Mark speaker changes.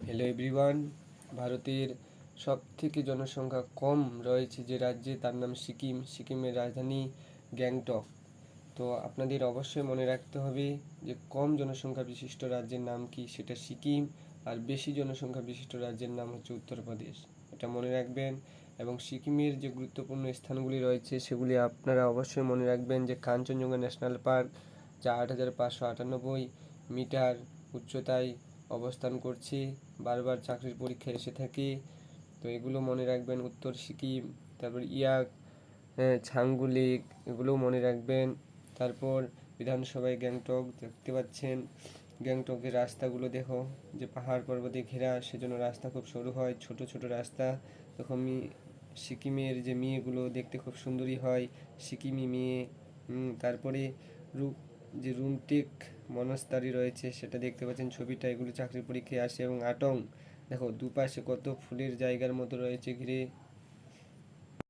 Speaker 1: Hello everyone. ভারতের সবথেকে জনসংখ্যা কম রয়েছে যে রাজ্যে, তার নাম সিকিম। সিকিমের রাজধানী গ্যাংটক। তো আপনাদের অবশ্যই মনে রাখতে হবে যে কম জনসংখ্যা বিশিষ্ট রাজ্যের নাম কি, সেটা সিকিম। আর বেশি জনসংখ্যা বিশিষ্ট রাজ্যের নাম হচ্ছে উত্তরপ্রদেশ। এটা মনে রাখবেন। এবং সিকিমের যে গুরুত্বপূর্ণ স্থানগুলি রয়েছে সেগুলি আপনারা অবশ্যই মনে রাখবেন, যে কাঞ্চনজঙ্ঘা ন্যাশনাল পার্ক, যা 8,598 মিটার উচ্চতায় অবস্থান করছে, বারবার চাকরির পরীক্ষায় এসে থাকে। তো এগুলো মনে রাখবেন। উত্তর সিকিম, তারপর ইয়াক, ছাঙ্গু লেক, এগুলোও মনে রাখবেন। তারপর বিধানসভায় গ্যাংটক দেখতে পাচ্ছেন। গ্যাংটকের রাস্তাগুলো দেখো, যে পাহাড় পর্বতে ঘেরা, সেজন্য রাস্তা খুব সরু হয়, ছোট ছোট রাস্তা। তখন সিকিমের যে মেয়েগুলো দেখতে খুব সুন্দরী হয়, সিকিমি মেয়ে। তারপরে রূপ যে রুমটেক মনস্তারি রয়েছে সেটা দেখতে পাচ্ছেন ছবিটা, এগুলো চাকরির পরীক্ষায় আসে। এবং আটং দেখো, দুপাশে কত ফুলের জায়গার মতো রয়েছে ঘিরে,